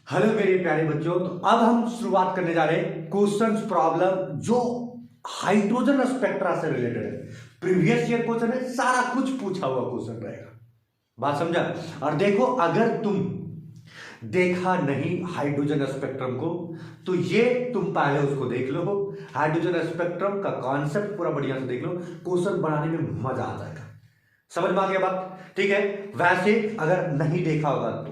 Hello मेरे प्यारे बच्चों, तो अब हम शुरुआत करने जा रहे हैं क्वेश्चंस प्रॉब्लम जो हाइड्रोजन स्पेक्ट्रा से रिलेटेड है। प्रीवियस ईयर क्वेश्चन है, सारा कुछ पूछा हुआ क्वेश्चन रहेगा। बात समझा? और देखो, अगर तुम देखा नहीं हाइड्रोजन स्पेक्ट्रम को तो ये तुम पहले उसको देख लो। हाइड्रोजन स्पेक्ट्रम का कॉन्सेप्ट पूरा बढ़िया से देख लो, क्वेश्चन बनाने में मजा आ जाएगा। समझ में आ गया बात? ठीक है। वैसे अगर नहीं देखा होगा तो,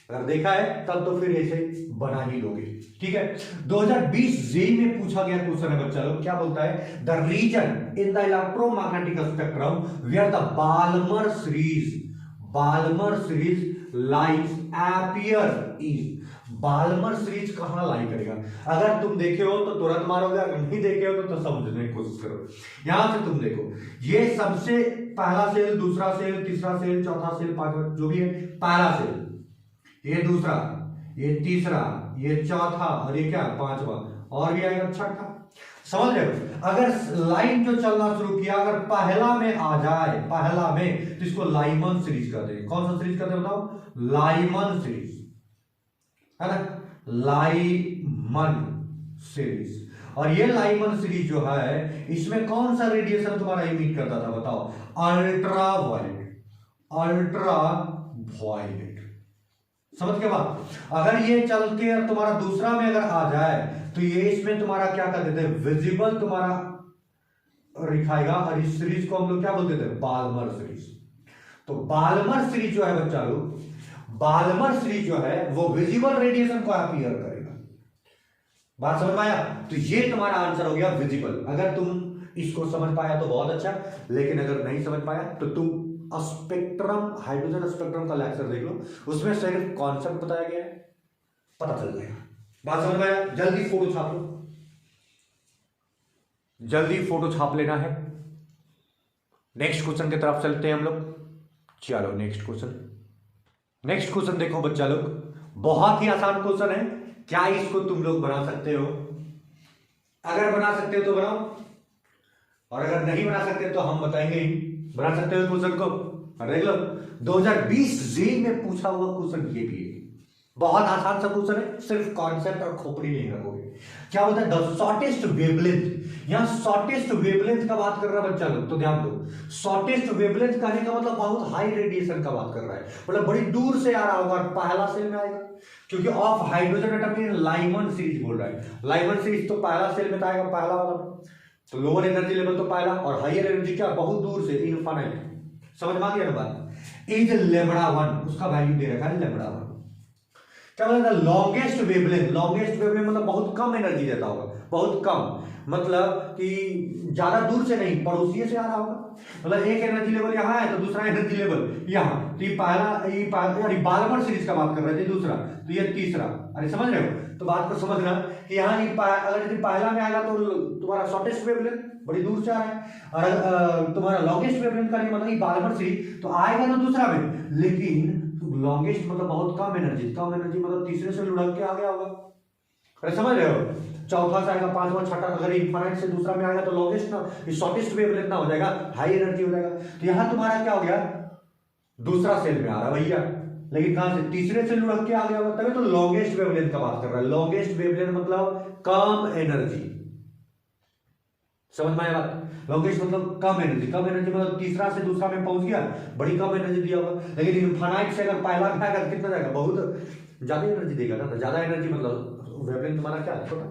अगर देखा है तब तो फिर ऐसे बना ही लोगे। ठीक है। 2020 जेई में पूछा गया क्वेश्चन है बच्चा लोग, क्या बोलता है? The region in the electromagnetic spectrum where the Balmer series lies appear is. Balmer series कहां लाई करेगा? अगर तुम देखे हो तो तुरंत मारोगे, अगर नहीं देखे हो तो समझने की कोशिश करो। यहां से तुम देखो, ये सबसे पहला सेल, दूसरा सेल, तीसरा सेल, चौथा सेल, पांचवा, जो भी है पहला सेल, ये दूसरा, ये तीसरा, ये चौथा, और ये क्या पांचवा, और भी आएगा छठा। समझ रहे हो? अगर लाइन जो चलना शुरू किया, अगर पहला में आ जाए, पहला में, तो इसको लाइमन सीरीज कहते हैं। कौन सा सीरीज कहते हैं बताओ? लाइमन सीरीज, है ना? Lyman series. और ये लाइमन सीरीज जो है, इसमें कौन सा रेडिएशन तुम्हारा इमिट करता था बताओ? Ultraviolet. समझ के बाद अगर ये चल के तुम्हारा दूसरा में अगर आ जाए तो ये इसमें तुम्हारा क्या कर देते हैं? विजिबल तुम्हारा दिखाएगा। और इस सीरीज को हम लोग क्या बोलते थे? Balmer series. तो बाल्मर सीरीज जो है बच्चा लोग, बाल्मर सीरीज जो है वो विजिबल रेडिएशन को अपीयर करेगा। बात समझ में आया? तो ये तुम्हारा आंसर हो गया विजिबल। अगर तुम इसको समझ पाया तो बहुत अच्छा, लेकिन अगर नहीं समझ पाया तो तुम स्पेक्ट्रम, हाइड्रोजन स्पेक्ट्रम का लेक्चर देख लो, उसमें सिर्फ कॉन्सेप्ट बताया गया है, पता चल जाएगा। बात समझ में आया? जल्दी फोटो छाप लो, जल्दी फोटो छाप लेना है। नेक्स्ट क्वेश्चन की तरफ चलते हैं हम लोग। चलो नेक्स्ट क्वेश्चन देखो बच्चा लोग, बहुत ही आसान क्वेश्चन है। क्या इसको तुम लोग बना सकते हो? अगर बना सकते हो तो बनाओ, और अगर नहीं बना सकते तो हम बताएंगे ही। बना सकते हो क्वेश्चन को? देख लो, 2020 जेई में पूछा हुआ क्वेश्चन ये भी है। बहुत आसान सा क्वेश्चन है, सिर्फ कॉन्सेप्ट और खोपड़ी नहीं रखोगे। क्या होता है? The shortest wavelength. यहां शॉर्टेस्ट वेवलेंथ का बात कर रहा है बच्चा लोग, तो ध्यान दो। शॉर्टेस्ट वेवलेंथ कहने का मतलब बहुत हाई रेडिएशन का बात कर रहा है, मतलब बड़ी दूर से आ रहा होगा, पहला सेल में आएगा, क्योंकि of hydrogen atom in Lyman series बोल रहा है। लाइमन सीरीज तो पहला सेल में आएगा, पहला वाला। तो लोअर एनर्जी लेवल तो पहला, और हायर एनर्जी क्या? बहुत दूर से, इनफाइनाइट। समझ में आ गया ना बात? इज लेमड़ा 1, उसका वैल्यू दे रखा है लेमड़ा 1। क्या बोलता है? Longest wavelength. लॉन्गेस्ट वेवलेंथ मतलब बहुत कम एनर्जी देता होगा, बहुत कम, मतलब कि ज्यादा दूर से नहीं, पड़ोसी से आ रहा होगा। मतलब एक एनर्जी लेवल यहाँ है तो दूसरा एनर्जी लेवल यहाँ, तो ये पहला बाल्मर सीरीज का बात कर रहे थे, दूसरा, तो ये तीसरा। अरे समझ रहे हो? तो बात को समझना कि यहाँ अगर यदि पहला में आएगा तो तुम्हारा शॉर्टेस्ट वेवलेंथ बड़ी दूर से आ रहा है, और तुम्हारा लॉन्गेस्ट वेवलेंथ का मतलब बाल्मर सीरीज तो आएगा तो दूसरा में, लेकिन लॉन्गेस्ट मतलब बहुत कम एनर्जी मतलब तीसरे से लुढ़क के आ गया होगा। अरे समझ रहे हो? चौथा से आएगा, पांचवा, छठा, अगर इनफाइनाइट से दूसरा में आएगा तो लॉन्गेस्ट ना, शॉर्टेस्ट वेवलेंथ ना हो जाएगा, हाई एनर्जी हो जाएगा। तो यहां तुम्हारा क्या हो गया? दूसरा सेल में आ रहा भैया, लेकिन कहां से? तीसरे से लुढ़क के आ गया होगा, तभी तो लॉन्गेस्ट वेवलेंथ का बात कर रहा है। लॉन्गेस्ट वेवलेंथ मतलब कम एनर्जी। समझ में आया बात? लॉन्गेस्ट मतलब कम एनर्जी मतलब तीसरा से दूसरा में पहुंच गया, बड़ी कम एनर्जी दिया होगा। लेकिन इनफाइनाइट से अगर पहला में आएगा कितना जाएगा? बहुत ज्यादा एनर्जी देगा ना, तो ज्यादा एनर्जी मतलब वेवलेंथ तुम्हारा क्या है? छोटा।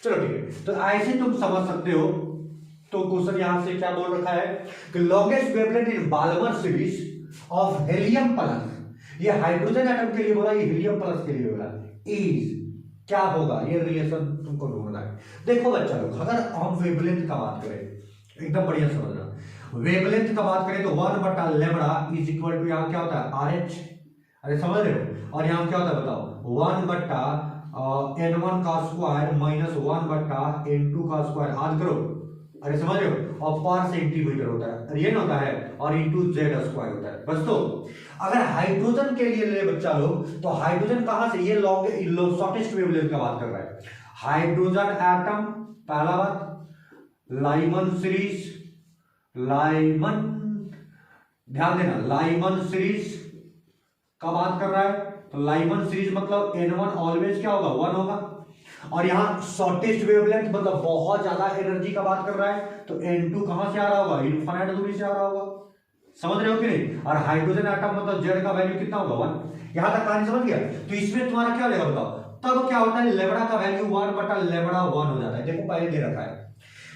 चलो ठीक है, तो ऐसे तुम समझ सकते हो। तो क्वेश्चन यहां से क्या बोल रखा है कि longest wavelength in Balmer series of helium plus, ये हाइड्रोजन एटम के लिए बोला, ये हीलियम प्लस के लिए बोला, इज क्या होगा? ये रिलेशन तुमको ढूंढना है। देखो बच्चा लोग, अगर हम वेवलेंथ का बात करें, एकदम बढ़िया समझना, वेवलेंथ का बात करें तो 1 लेमड़ा इज इक्वल टू, यहाँ क्या होता है? RH। अरे समझ रहे हो? और यहाँ क्या होता है बताओ? 1/n1 का स्क्वायर माइनस 1/n2 का स्क्वायर। आज करो, अरे समझ रहे हो? और पर सेंटीमीटर होता है, ये ना होता है, और इंटू जेड स्क्वायर होता है बस। तो अगर हाइड्रोजन के लिए ले बच्चा लोग, तो हाइड्रोजन कहां से? ये शॉर्टेस्ट वेवलेंथ का बात कर रहा है। हाइड्रोजन एटम, पहला बात, लाइमन सीरीज, ध्यान देना, लाइमन सीरीज का बात कर रहा है, तो लाइमन सीरीज मतलब N1 ऑलवेज क्या होगा 1 होगा। और यहाँ शॉर्टेस्ट वेवलेंथ मतलब बहुत ज्यादा एनर्जी का बात कर रहा है, तो N2 कहां से आ रहा होगा, इनफाइनाइट दूरी से आ रहा होगा। समझ रहे हो कि नहीं। और हाइड्रोजन एटम मतलब जेड का वैल्यू कितना होगा 1। यहां तक कहानी समझ गया। तो इसमें तुम्हारा क्या लेगा बताओ, तब क्या होता है लेमड़ा का वैल्यू 1/λ1 हो जाता है। देखो पहले दे रखा है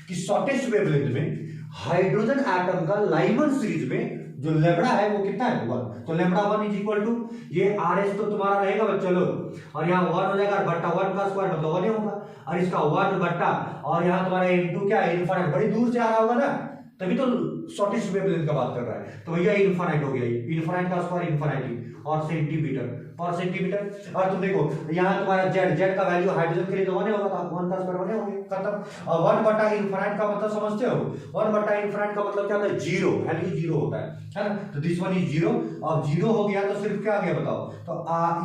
कि शॉर्टेस्ट वेवलेंथ में हाइड्रोजन एटम का लाइमन सीरीज में जो लेमड़ा है वो कितना है 1। तो लेमड़ा 1 इज इक्वल टू ये RH तो तुम्हारा रहेगा बच्चा लोग, और यहाँ 1 हो जाएगा बट्टा 1 का स्क्वायर मतलब 1 ही होगा, और इसका 1 बट्टा, और यहाँ तुम्हारा N2 क्या है इनफाइनाइट, बड़ी दूर से आ रहा होगा ना, तभी तो शॉर्टेस्ट वेवलेंथ का बात कर रहा है। तो भैया इनफाइनाइट हो गया, इनफाइनाइट का स्क्वायर इनफाइनाइट और सेंटीमीटर पर सेंटीमीटर। और तुम देखो यहाँ तुम्हारा जेड का वैल्यू हाइड्रोजन के लिए तो 1 होगा, तो 1 का स्क्वायर 1 हो गया, खत्म। और 1 बटा इनफाइनाइट का मतलब समझते हो, 1 बटा इनफाइनाइट का मतलब क्या होता है, जीरो, वैल्यू जीरो होता है ना। तो दिस वन इज जीरो, और जीरो हो गया तो सिर्फ क्या आ गया बताओ, तो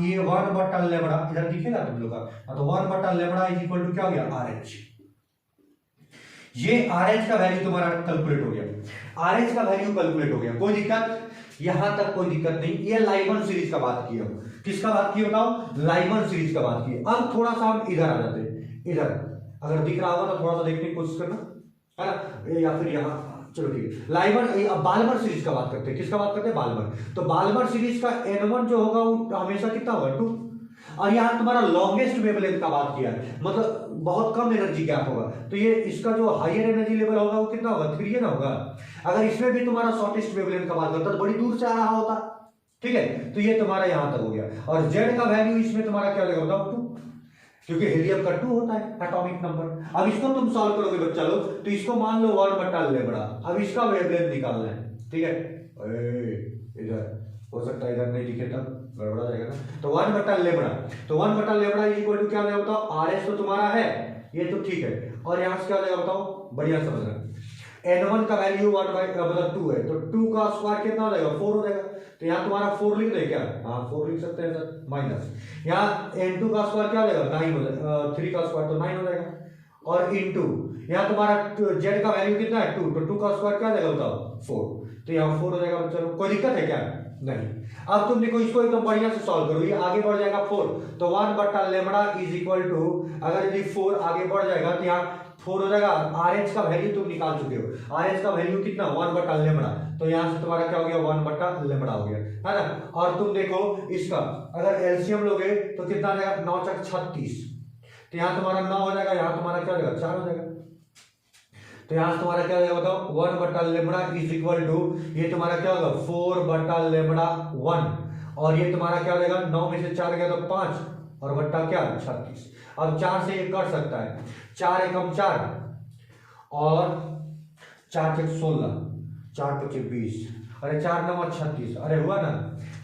ये 1 बटा लेमड़ा इधर दिखेगा तुम लोग का, तो 1 बटा लेमड़ा इज इक्वल टू क्या हो गया RH। ये RH का वैल्यू तुम्हारा कैलकुलेट हो गया, RH का वैल्यू कैलकुलेट हो गया, कोई दिक्कत, यहां तक कोई दिक्कत नहीं। ये लाइमन सीरीज का बात किया, किसका बात की बताओ, लाइमन सीरीज का बात की। अब थोड़ा सा हम इधर आ जाते हैं, इधर अगर दिख रहा होगा तो थोड़ा सा देखने की कोशिश करना है ना, या फिर यहाँ, चलो ठीक है। लाइमर बाल्मर सीरीज का बात करते हैं, किसका बात करते हैं, बाल्मर। तो बाल्मर सीरीज का N1 जो होगा वो हमेशा कितना होगा 2, और यहाँ तुम्हारा लॉन्गेस्ट वेवलेंथ का बात किया है, मतलब बहुत कम एनर्जी गैप होगा, तो ये इसका जो हायर एनर्जी लेवल होगा वो कितना होगा 3 ना होगा। अगर इसमें भी तुम्हारा शॉर्टेस्ट वेवलेंथ का बात करता तो बड़ी दूर से आ रहा होता, ठीक है। तो ये तुम्हारा यहां तक हो गया, और जेड का वैल्यू इसमें तुम्हारा क्या लगेगा बताओ 2, क्योंकि हीलियम का 2 होता है एटॉमिक नंबर। अब इसको तुम सॉल्व करोगे बच्चा लोग, तो इसको मान लो 1 बटा लेमड़ा, अब इसका वेवलेंथ निकालना है, ठीक है। इधर हो सकता है इधर नहीं दिखे तब गड़बड़ा जाएगा ना, तो 1 बटा लेमड़ा, तो 1 बटा लेमड़ा इज इक्वल टू क्या हो बताओ, RH तो तुम्हारा है ये तो ठीक है, और यहां से क्या हो जाएगा बताओ, बढ़िया समझना। N1 का वैल्यू 1 मतलब 2 है, तो 2 का स्क्वायर कितना हो जाएगा 4 हो जाएगा, तो यहाँ तुम्हारा 4 लिख दे क्या, हाँ 4 लिख सकते हैं सर, माइनस यहाँ N2 का स्क्वायर क्या हो जाएगा 9 हो जाएगा, 3 का स्क्वायर तो 9 हो जाएगा, और इनटू यहाँ तुम्हारा जेड का वैल्यू कितना है 2, तो 2 का स्क्वायर क्या हो जाएगा बताओ 4, तो यहाँ 4 हो जाएगा। चलो कोई दिक्कत है क्या, नहीं। अब तुम देखो इसको एकदम बढ़िया से सॉल्व करो, ये आगे बढ़ जाएगा 4, तो 1 बटा लेमड़ा इज इक्वल टू, अगर यदि 4 आगे बढ़ जाएगा तो यहाँ 4 हो जाएगा, RH का वैल्यू तुम निकाल चुके हो, RH का वैल्यू कितना 1 बटा लेमड़ा, तो यहाँ से तुम्हारा क्या हो गया 1 बटा लेमड़ा हो गया, है ना। और तुम देखो इसका अगर एलसीएम लोगे तो कितना आ जाएगा 9 × 36, तो यहाँ तुम्हारा 9 हो जाएगा, यहाँ तुम्हारा क्या हो जाएगा 4 हो जाएगा, तो यहाँ से तुम्हारा क्या हो जाएगा बताओ 1 बटा लेमड़ा इज इक्वल टू, ये तुम्हारा क्या होगा 4 बटा लेमड़ा 1, और ये तुम्हारा क्या हो जाएगा 9 में से 4 गया तो 5, और बट्टा क्या 36। अब 4 से ये कट सकता है, 4 एकम 4 और 4 × 16, 4 × 5 20, अरे 4 × 9 36, अरे हुआ ना।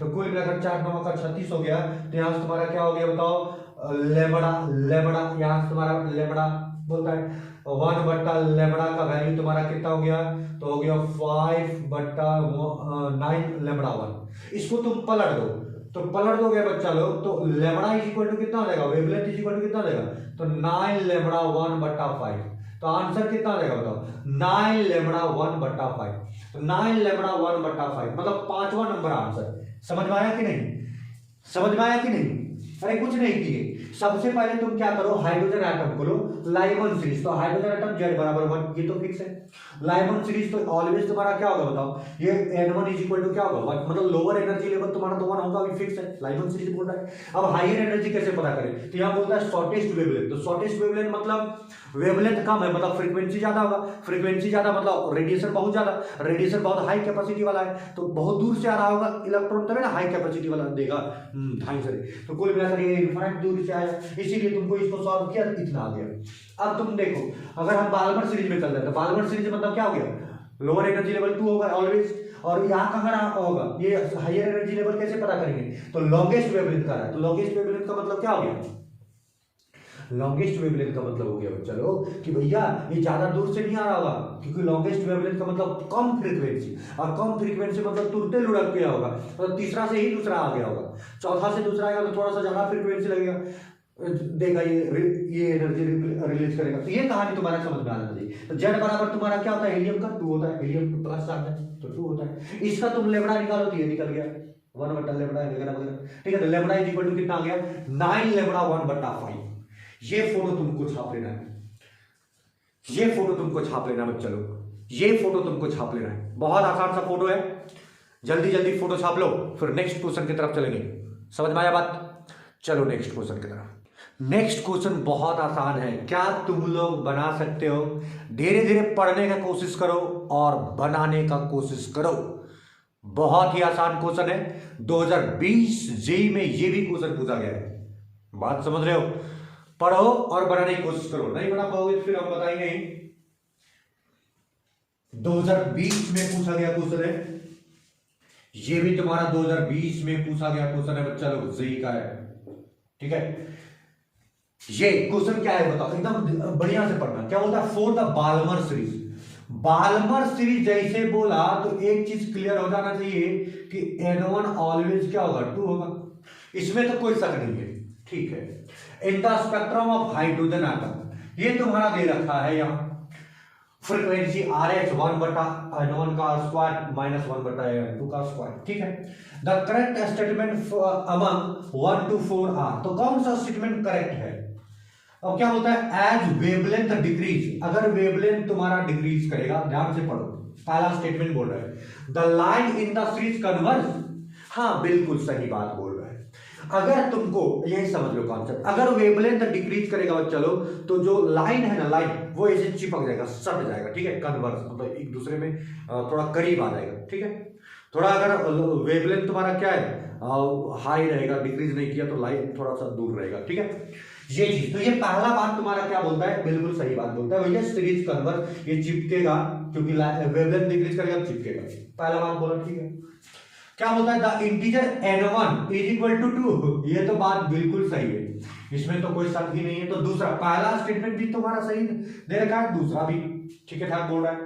तो कुल मिलाकर 4 × 9 का 36 हो गया, तो यहाँ से तुम्हारा क्या हो गया बताओ लेमड़ा, लेमड़ा यहाँ से तुम्हारा लेमड़ा बोलता है 1 बटा लेमड़ा का वैल्यू तुम्हारा कितना हो गया, तो हो गया 5 बटा 9 लेमड़ा 1। इसको तुम पलट दो, तो पलट दोगे बच्चा लोग तो लेमड़ा इज इक्वल टू कितना हो जाएगा, वेवलेंथ इज इक्वल टू कितना हो जाएगा, तो 9 लेमड़ा 1 बटा 5, तो आंसर कितना हो जाएगा बताओ 9 लेमड़ा 1 बटा 5, तो 9 लेमड़ा 1 बटा 5 मतलब 5वां नंबर आंसर। समझ में आया कि नहीं, समझ में आया कि नहीं, अरे कुछ नहीं किए। सबसे पहले तुम क्या करो, हाइड्रोजन एटम को लो, लाइमन सीरीज, तो हाइड्रोजन एटम जेड बराबर 1, ये तो फिक्स है। लाइमन सीरीज तो ऑलवेज तुम्हारा क्या होगा बताओ, ये N1 इज इक्वल टू क्या होगा 1, मतलब लोअर एनर्जी लेवल तुम्हारा तो 1 होगा, अभी फिक्स है, लाइमन सीरीज बोल रहा है। अब हायर एनर्जी कैसे पता करें, तो यहाँ बोलता है शॉर्टेस्ट वेवलेंथ, तो शॉर्टेस्ट वेवलेंथ मतलब वेवलेंथ कम है मतलब फ्रीक्वेंसी ज्यादा होगा, फ्रीक्वेंसी ज्यादा मतलब रेडिएशन बहुत ज्यादा, रेडिएशन बहुत हाई कैपेसिटी वाला है, तो बहुत दूर से आ रहा होगा इलेक्ट्रॉन, तभी ना हाई कैपेसिटी वाला देगा ढाई से, तो कुल मिलाकर ये इनफाइनाइट दूर से आया, इसीलिए तुमको इसको सॉल्व किया इतना आ गया। अब तुम देखो अगर हम बाल्मर सीरीज में चल रहे हैं, तो बाल्मर सीरीज मतलब क्या हो गया, लोअर एनर्जी लेवल 2 होगा ऑलवेज, और यहाँ कहाँ होगा, ये हायर एनर्जी लेवल कैसे पता करेंगे, तो लॉन्गेस्ट वेवलेंथ का है, तो लॉन्गेस्ट वेवलेंथ का मतलब क्या हो गया, लॉन्गेस्ट वेवलेंथ का मतलब हो गया चलो कि भैया ये ज्यादा दूर से नहीं आ रहा होगा, क्योंकि लॉन्गेस्ट वेवलेंथ का मतलब कम फ्रीक्वेंसी, और कम फ्रीक्वेंसी मतलब तुरंत लुढ़क गया होगा, तो तीसरा से ही दूसरा आ गया होगा, चौथा से दूसरा आएगा तो थोड़ा सा ज्यादा फ्रीक्वेंसी लगेगा, देगा ये एनर्जी रिलीज करेगा। तो ये कहानी तुम्हारा समझ में आना चाहिए। तो जेड बराबर तुम्हारा क्या होता है, हीलियम का 2 होता है, हीलियम 2 प्लस चार्ज है तो 2 होता है, इसका तुम लेमड़ा निकालो तो ये निकल गया, 1/λ वगैरह वगैरह, ठीक है। तो लेमड़ा इज इक्वल टू कितना आ गया 9 लेमड़ा 1/5। ये फोटो तुमको छाप लेना है, ये फोटो तुमको छाप लेना बच्चा लोग, ये फोटो तुमको छाप लेना है। बहुत आसान सा फोटो है, जल्दी जल्दी फोटो छाप लो, फिर नेक्स्ट क्वेश्चन की तरफ चलेंगे। समझ में आया बात? चलो नेक्स्ट क्वेश्चन की तरफ। नेक्स्ट क्वेश्चन बहुत आसान है, क्या तुम लोग बना सकते हो? धीरे धीरे पढ़ने का कोशिश करो और बनाने का कोशिश करो। बहुत ही आसान क्वेश्चन है, 2020 जेईई में ये भी क्वेश्चन पूछा गया है। बात समझ रहे हो? पढ़ो और बनाने की कोशिश करो, नहीं बना पाओगे फिर हम बताएंगे ही। 2020 में पूछा गया क्वेश्चन है, ये भी तुम्हारा 2020 में पूछा गया क्वेश्चन है बच्चा लोग, जेईई का है, ठीक है। ये क्वेश्चन क्या है बताओ, एकदम बढ़िया से पढ़ना। क्या बोलता है? For the Balmer series. Balmer series जैसे बोला तो एक चीज क्लियर हो जाना चाहिए कि N1 ऑलवेज क्या होगा 2 होगा, इसमें तो कोई शक नहीं है, ठीक है। इन the spectrum of hydrogen atom, ये तुम्हारा दे रखा है यहाँ फ्रीक्वेंसी RH 1/N1 का स्क्वायर माइनस 1/N2 का स्क्वायर, ठीक है। The correct statement among 1 to 4 are, तो कौन सा स्टेटमेंट करेक्ट है? अब क्या बोलता है? एज वेवलेंथ डिक्रीज, अगर वेवलेंथ तुम्हारा डिक्रीज करेगा, ध्यान से पढ़ो, पहला स्टेटमेंट बोल रहा है the line in the series converge. हाँ बिल्कुल सही बात बोल रहा है। अगर तुमको यही समझ लो कॉन्सेप्ट, अगर वेवलेंथ डिक्रीज करेगा चलो तो जो लाइन है ना, लाइन वो ऐसे चिपक जाएगा, सट जाएगा, ठीक है। कन्वर्ज मतलब एक दूसरे में थोड़ा करीब आ जाएगा, ठीक है। थोड़ा अगर वेवलेंथ तुम्हारा क्या है हाई रहेगा, डिक्रीज नहीं किया तो लाइन थोड़ा सा दूर रहेगा, ठीक है। ये चीज, तो ये पहला बात तुम्हारा क्या बोलता है? बिल्कुल सही बात बोलता है भैया, सीरीज कन्वर्ज, ये चिपकेगा क्योंकि वेवलेंथ डिक्रीज करेगा तो चिपकेगा, पहला बात बोला, ठीक है। क्या बोलता है? The integer N1 is equal to 2, ये तो बात बिल्कुल सही है, इसमें तो कोई शक ही नहीं है। तो दूसरा, पहला स्टेटमेंट भी तुम्हारा सही दे रखा है, दूसरा भी ठीक है ठाक बोल रहा है।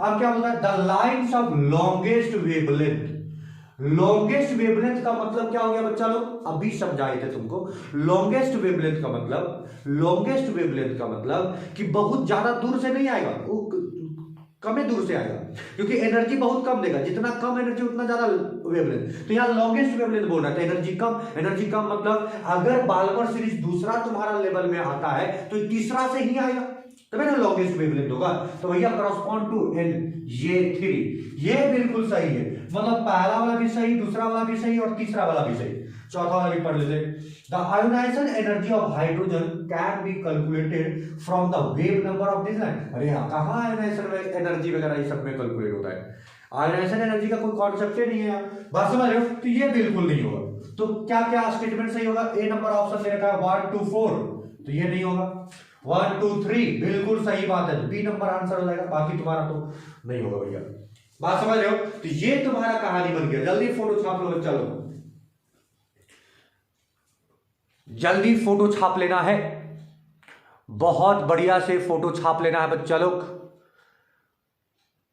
अब क्या बोलता है? The lines of longest wavelength. Longest wavelength का मतलब क्या हो गया बच्चा लोग? अभी समझाए थे तुमको। लॉन्गेस्ट वेवलेंथ का मतलब, लॉन्गेस्ट वेवलेंथ का मतलब कि बहुत ज्यादा दूर से नहीं आएगा, वो कम दूर से आएगा, क्योंकि एनर्जी बहुत कम देगा, जितना कम एनर्जी उतना ज्यादा वेवलेंथ। तो यहाँ लॉन्गेस्ट वेवलेंथ बोल रहा है, तो एनर्जी कम, एनर्जी कम मतलब अगर बाल्मर सीरीज दूसरा तुम्हारा लेवल में आता है तो तीसरा से ही आएगा, तब ना लॉन्गेस्ट वेवलेंथ होगा। तो भैया करस्पॉन्ड टू N, ये 3, ये बिल्कुल सही है, मतलब पहला वाला भी सही, दूसरा वाला भी सही और तीसरा वाला भी सही। चौथा वाला भी पढ़ लेते। The ionisation energy of hydrogen can be calculated from the wave number of this line. अरे कहां आयोनाइजेशन एनर्जी वगैरह ये सब में कैलकुलेट होता है? आयोनाइजेशन एनर्जी का कोई कॉन्सेप्ट ही नहीं है, बात समझ रहे हो? तो ये बिल्कुल नहीं होगा। तो क्या क्या स्टेटमेंट सही होगा? ए नंबर ऑप्शन दे रखा है 1 to 4, तो ये नहीं होगा। 1 2 3 बिल्कुल सही बात है, बी नंबर आंसर हो जाएगा, बाकी तुम्हारा तो नहीं होगा भैया, बात समझ रहे हो? तो ये तुम्हारा कहानी बन गया। जल्दी फोटो छाप लो, चलो जल्दी फोटो छाप लेना है, बहुत बढ़िया से फोटो छाप लेना है बच्चा लोग,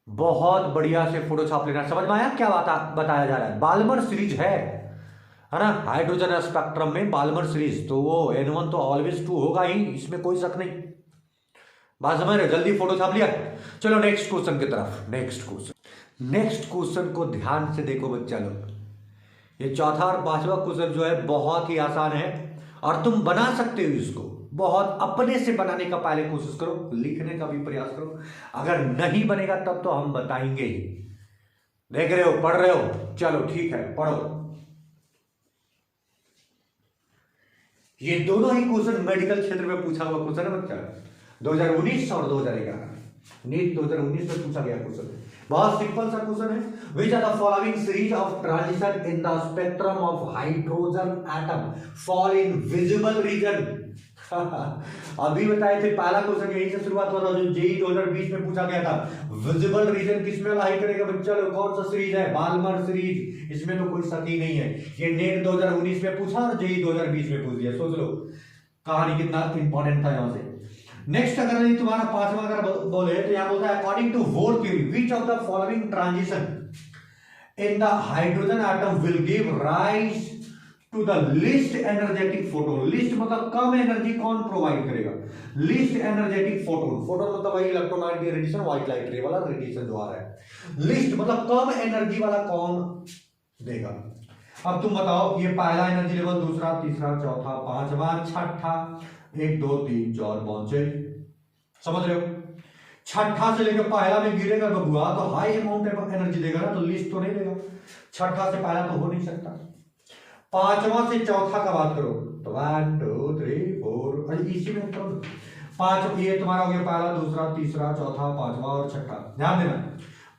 बहुत बढ़िया से फोटो छाप लेना है। समझ में आया क्या बताया जा रहा है? बाल्मर सीरीज है ना, हाइड्रोजन स्पेक्ट्रम में बाल्मर सीरीज, तो वो N1 तो ऑलवेज 2 होगा ही, इसमें कोई शक नहीं, बात समझ रहे? जल्दी फोटो छाप लिया। चलो नेक्स्ट क्वेश्चन की तरफ। नेक्स्ट क्वेश्चन को ध्यान से देखो बच्चा लोग, ये चौथा और पांचवा क्वेश्चन जो है बहुत ही आसान है और तुम बना सकते हो इसको, बहुत अपने से बनाने का पहले कोशिश करो, लिखने का भी प्रयास करो, अगर नहीं बनेगा तब तो हम बताएंगे ही। देख रहे हो, पढ़ रहे हो? चलो ठीक है, पढ़ो। ये दोनों ही क्वेश्चन मेडिकल क्षेत्र में पूछा हुआ क्वेश्चन है बच्चा, 2019 और 2011 नीट 2019 में पूछा गया क्वेश्चन है, बहुत सिंपल सा क्वेश्चन है। Which are the following series of transition in the spectrum of hydrogen atom fall in visible region? अभी बताए थे, पहला क्वेश्चन यहीं से शुरुआत हुआ था जो जेईई 2020 में पूछा गया था। विजिबल रीजन किसमें लाई करेगा बच्चा लोग? कौन सा सीरीज है? बाल्मर सीरीज, इसमें तो कोई शक ही नहीं है। ये नेट 2019 में पूछा और जेईई 2020 में पूछ दिया, सोच लो कहानी कितना इंपॉर्टेंट था यहां से। नेक्स्ट अगर ये तुम्हारा पांचवा अगर बोले तो यहां बोलता है according to Bohr theory which of the following transition in the hydrogen atom will give rise to the least energetic photon. Least मतलब कम एनर्जी कौन प्रोवाइड करेगा? लीस्ट एनर्जेटिक फोटोन, फोटोन मतलब वही इलेक्ट्रोमैग्नेटिक रेडिएशन, व्हाइट लाइट रे वाला radiation जो आ रहा है। लीस्ट मतलब कम एनर्जी वाला कौन देगा? अब तुम बताओ, ये पहला एनर्जी लेवल, दूसरा, तीसरा, चौथा, पांचवा, छठा, 1 2 3 4 5 6, समझ रहे हो? छठा से लेकर पहला में गिरेगा बबुआ तो हाई अमाउंट ऑफ एनर्जी देगा ना, तो लिस्ट तो नहीं देगा। छठा से पहला तो हो नहीं सकता। पांचवा से चौथा का बात करो तो 1 2 3 4, इसी में पांच, ये तुम्हारा हो गया पहला, दूसरा, तीसरा, चौथा, पांचवा और छठा। ध्यान देना,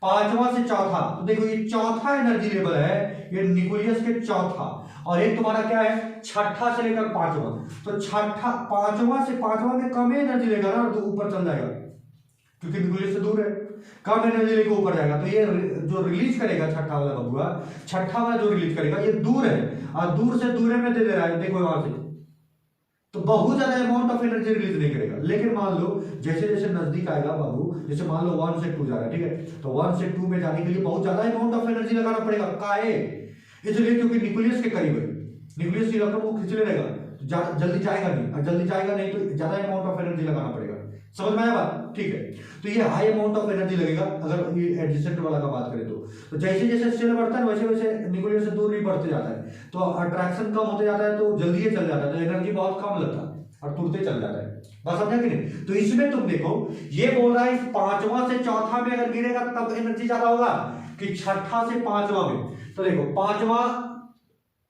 पांचवा से चौथा, तो देखो ये चौथा एनर्जी लेवल है, ये न्यूक्लियस के चौथा, और एक तुम्हारा क्या है, छठा से लेकर पांचवा। तो छठा, पांचवा से पांचवा में कम एनर्जी लेगा ना, तो ऊपर चल जाएगा क्योंकि न्यूक्लियस से दूर है, कम एनर्जी लेकर ऊपर जाएगा। तो ये जो रिलीज करेगा छठा वाला बबुआ, छठा वाला जो रिलीज करेगा ये दूर है, और दूर से दूर में दे रहा है, देखो वहां से, तो बहुत ज्यादा अमाउंट ऑफ एनर्जी रिलीज नहीं करेगा। लेकिन मान लो जैसे जैसे नजदीक आएगा बाबू, जैसे मान लो 1 से 2 जा रहा है, ठीक है, तो 1 से 2 में जाने के लिए बहुत ज्यादा अमाउंट ऑफ एनर्जी लगाना पड़ेगा। काहे? इसलिए क्योंकि न्यूक्लियस के करीब है, न्यूक्लियस के इलेक्ट्रॉन को खींच लेगा, तो जल्दी जाएगा नहीं, और जल्दी जाएगा नहीं तो ज्यादा अमाउंट ऑफ एनर्जी लगाना पड़ेगा। समझ में आया बात? ठीक है, तो ये हाई अमाउंट ऑफ एनर्जी लगेगा अगर ये एडजेसेंट वाला का बात करें तो जैसे जैसे सेल बढ़ता है वैसे वैसे न्यूक्लियस से दूर ही बढ़ते जाता है, तो अट्रैक्शन कम होते जाता है, तो जल्दी चल जाता है, तो एनर्जी बहुत कम लगता है और तुरंत चल जाता है। बात समझा कि नहीं? तो इसमें तुम देखो, ये बोल रहा है पांचवा से चौथा में अगर गिरेगा तब एनर्जी ज्यादा होगा कि छठा से पांचवा में। तो देखो पांचवा,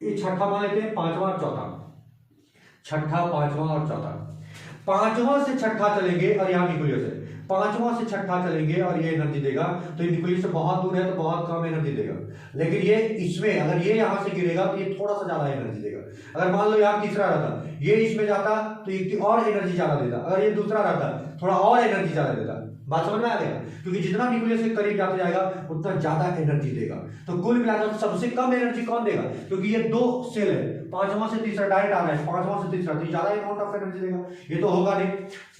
ये छठा मान लेते हैं, पांचवा और चौथा, छठा, पांचवा और चौथा, पांचवा से छठा चलेंगे और यहाँ न्यूक्लियस है, पांचवा से छठा चलेंगे और ये एनर्जी देगा, तो ये न्यूक्लियस से बहुत दूर है तो बहुत कम एनर्जी देगा। लेकिन ये इसमें अगर ये यहां से गिरेगा तो ये थोड़ा सा ज्यादा एनर्जी देगा। अगर मान लो यहाँ तीसरा रहता, ये इसमें जाता तो ये और एनर्जी ज्यादा देता, अगर ये दूसरा रहता थोड़ा और एनर्जी ज्यादा देता। बात समझ में आ गया? क्योंकि जितना न्यूक्लियस के करीब जाते जाएगा उतना ज्यादा एनर्जी देगा। तो कुल मिलाकर सबसे कम एनर्जी कौन देगा? क्योंकि ये 2 सेल है, पांचवा से तीसरा डायरेक्ट आ रहा है, पांचवा से तीसरा, तो ज्यादा अमाउंट ऑफ एनर्जी देगा। ये तो होगा नहीं,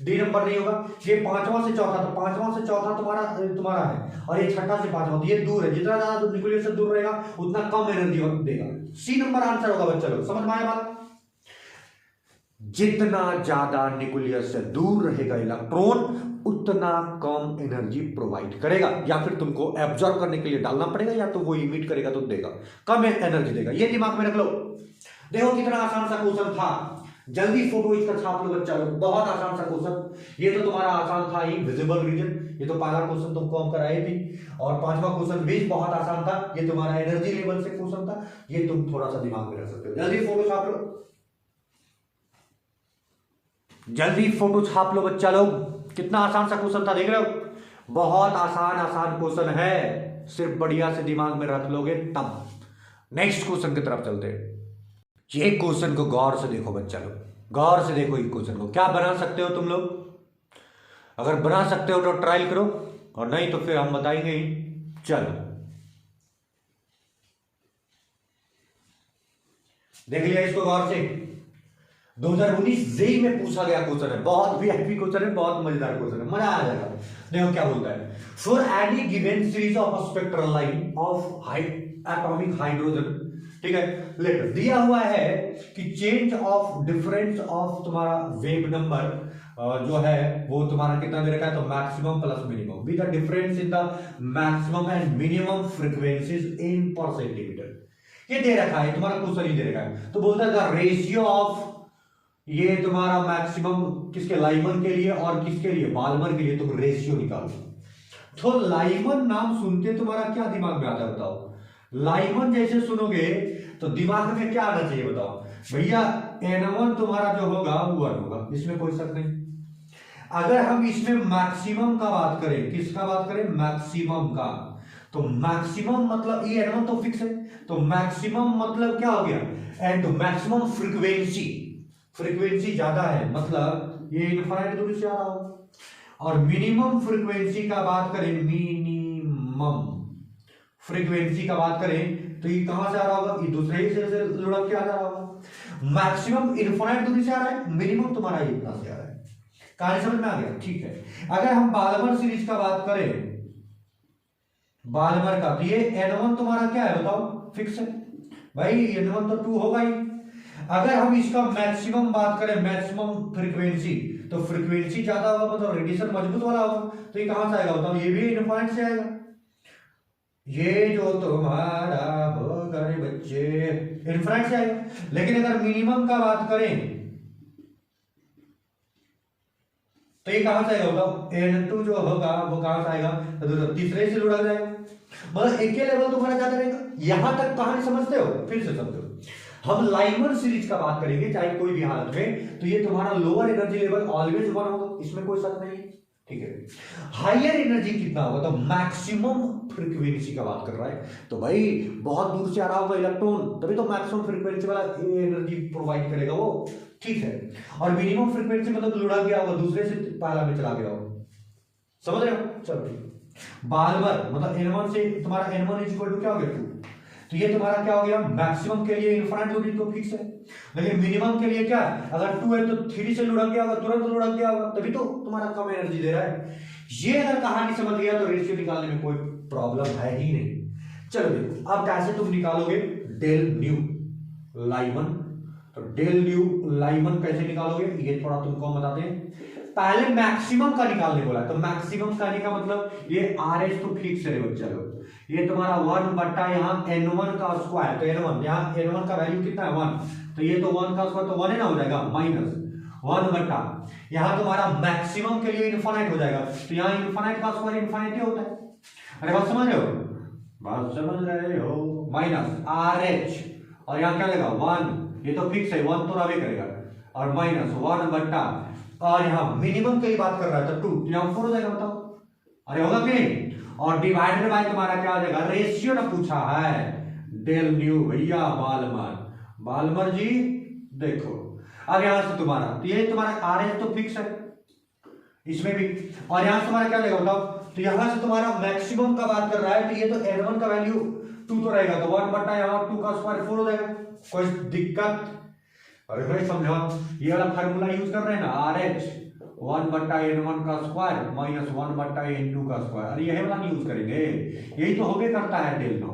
डी नंबर नहीं होगा। ये पांचवा से चौथा, तो पांचवा से चौथा तुम्हारा है, और ये छठा से पांचवा, तो ये दूर है, जितना ज्यादा न्यूक्लियस से दूर रहेगा उतना कम एनर्जी देगा। सी नंबर आंसर होगा बच्चा लोग, समझ में आया बात? जितना ज्यादा न्यूक्लियस से दूर रहेगा इलेक्ट्रॉन उतना कम एनर्जी प्रोवाइड करेगा, या फिर तुमको एब्जॉर्ब करने के लिए डालना पड़ेगा, या तो वो इमिट करेगा तो देगा, कम एनर्जी देगा। ये दिमाग में रख लो। देखो कितना आसान सा क्वेश्चन था, जल्दी फोटो इसका छाप लो बच्चा लोग, बहुत आसान सा क्वेश्चन। ये तो तुम्हारा आसान था ही, विजिबल रीजन, ये तो पहला क्वेश्चन तुमको हम कराए भी, और पांचवा क्वेश्चन भी बहुत आसान था, ये तुम्हारा एनर्जी लेवल से क्वेश्चन था, ये तुम थोड़ा सा दिमाग में रख सकते हो। जल्दी फोटो छाप लो, जल्दी फोटो छाप लो बच्चा लोग। कितना आसान सा क्वेश्चन था, देख रहे हो? बहुत आसान क्वेश्चन है, सिर्फ बढ़िया से दिमाग में रख लोगे तब। नेक्स्ट क्वेश्चन की तरफ चलते हैं। ये क्वेश्चन को गौर से देखो बच्चा लोग, गौर से देखो इस क्वेश्चन को। क्या बना सकते हो तुम लोग? अगर बना सकते हो तो ट्रायल करो, और नहीं तो फिर हम बताएंगे ही। चलो देख लिया इसको गौर से। 2019 जेई में पूछा गया क्वेश्चन है, बहुत वीआईपी क्वेश्चन है, बहुत मजेदार क्वेश्चन है, मजा आ जाएगा। देखो क्या बोलता है, for any given series of spectral line of atomic hydrogen, ठीक है, लेटर दिया हुआ है कि चेंज ऑफ डिफरेंस ऑफ तुम्हारा वेव नंबर जो है वो तुम्हारा कितना दे रखा है, तो maximum plus minimum with the difference in the maximum and minimum frequencies in per centimetre. ये दे रखा है, तुम्हारा क्वेश्चन ही दे रखा है। तो बोलता है द रेशियो ऑफ, ये तुम्हारा मैक्सिमम किसके, लाइमन के लिए, और किसके लिए, बाल्मर के लिए। तुम रेशियो निकालो। तो लाइमन नाम सुनते तुम्हारा क्या दिमाग में आता है बताओ? लाइमन जैसे सुनोगे तो दिमाग में क्या आना चाहिए बताओ भैया? N1 तुम्हारा जो होगा वो 1 होगा, इसमें कोई शक नहीं। अगर हम इसमें मैक्सिमम का बात करें, किसका बात करें? मैक्सिमम का। तो मैक्सिमम मतलब ये N1 तो फिक्स है, तो मैक्सिमम मतलब क्या हो गया? एंड तो मैक्सिमम फ्रीक्वेंसी, फ्रीक्वेंसी ज्यादा है मतलब ये इनफाइनाइट दूरी से आ रहा हो। और मिनिमम फ्रीक्वेंसी का बात करें, मिनिमम फ्रीक्वेंसी का बात करें तो ये कहां से आ रहा होगा? ये दूसरे ही सेल से लुढ़क के आ रहा होगा। मैक्सिमम इनफाइनाइट दूरी से आ रहा है, मिनिमम तुम्हारा ये इतना से आ रहा है। कहानी समझ में आ गया? ठीक है। अगर हम बाल्मर सीरीज का बात करें, बाल्मर का, तो ये N1 तुम्हारा क्या है बताओ? फिक्स है भाई, N1 तो 2 होगा ही। अगर हम इसका मैक्सिमम बात करें, मैक्सिमम फ्रीक्वेंसी, तो फ्रीक्वेंसी ज्यादा होगा मतलब रेडिएशन मजबूत वाला होगा, तो ये कहां से आएगा बताओ? ये भी इनफाइनाइट से आएगा। ये जो तुम्हारा बगैर बच्चे इनफिनिट से आएगा। लेकिन अगर मिनिमम का बात करें तो ये कहां से आएगा बताओ, n2 जो होगा वो कहां से आएगा, तो तीसरे से जुड़ा जाएगा। मतलब एक ही लेवल तुम्हारा जाता रहेगा। यहां तक कहानी समझते हो, फिर से समझो। हम लाइमन सीरीज का बात करेंगे चाहे कोई भी हालत में, तो ये तुम्हारा लोअर एनर्जी लेवल ऑलवेज 1 होगा, इसमें कोई शक नहीं है, ठीक है। हायर एनर्जी कितना होगा, तो मैक्सिमम फ्रीक्वेंसी का बात कर रहा है, तो भाई बहुत दूर से आ रहा होगा इलेक्ट्रॉन, तभी तो मैक्सिमम फ्रीक्वेंसी वाला एनर्जी प्रोवाइड करेगा वो, ठीक है। और मिनिमम फ्रीक्वेंसी मतलब लुढ़ा गया होगा, दूसरे से पहला में चला गया होगा, समझ रहे हो, चलो ठीक। बाल्मर मतलब n1 से तुम्हारा n1 इज इक्वल टू क्या हो गया 2, तो ये तुम्हारा क्या हो गया, मैक्सिमम के लिए इनफिनिट यूनिट को फिक्स है, लेकिन मिनिमम के लिए क्या, अगर 2 है तो 3 से लुढ़क गया होगा, तुरंत लुढ़क गया होगा, तभी तो तुम्हारा कम एनर्जी दे रहा है। ये अगर कहानी समझ गया तो रेशियो निकालने में कोई प्रॉब्लम है ही नहीं। चलो देखो अब कैसे तुम निकालोगे डेल न्यू लाइमन, तो डेल न्यू लाइमन कैसे निकालोगे ये थोड़ा तुमको हम बताते हैं। पहले मैक्सिमम का निकालने बोला, तो मैक्सिमम का का मतलब ये आर एच तो फिक्स है बच्चा लोग, ये तुम्हारा 1 बट्टा यहाँ n1 का स्क्वायर, तो n1 यहाँ n1 का वैल्यू कितना है 1, तो ये तो 1 का स्क्वायर तो 1 ही ना हो जाएगा, माइनस 1 बट्टा यहाँ तुम्हारा मैक्सिमम के लिए इनफाइनाइट हो जाएगा, तो यहाँ इनफाइनाइट का स्क्वायर इनफाइनाइट ही होता है। अरे बात समझ रहे हो, बात समझ रहे हो, माइनस आर एच और यहाँ क्या लेगा 1, ये तो फिक्स है 1 तो रवे करेगा, और माइनस 1 बट्टा, और यहाँ मिनिमम की बात कर रहा है तो 2, यहाँ 4 हो जाएगा, बताओ अरे होगा कि नहीं, और डिवाइडेड बाय तुम्हारा क्या हो जाएगा, रेशियो ना पूछा है, डेल न्यू भैया बालमर, बालमर जी देखो। अब यहां से तुम्हारा तो ये तुम्हारा आर एच तो फिक्स है इसमें भी, और यहां से तुम्हारा क्या लगेगा बताओ, तो यहां से तुम्हारा मैक्सिमम का बात कर रहा है, तो ये तो n1 का वैल्यू 2 तो रहेगा, तो 1 बट्टा यहाँ 2 का स्क्वायर 4 हो जाएगा, कोई दिक्कत, अरे भाई समझो ये वाला फार्मूला यूज कर रहे हैं ना, आर एच 1 बट्टा n1 का स्क्वायर माइनस 1 बट्टा n2 का स्क्वायर, अरे यही वाला यूज करेंगे, यही तो होगे करता है डेल नो,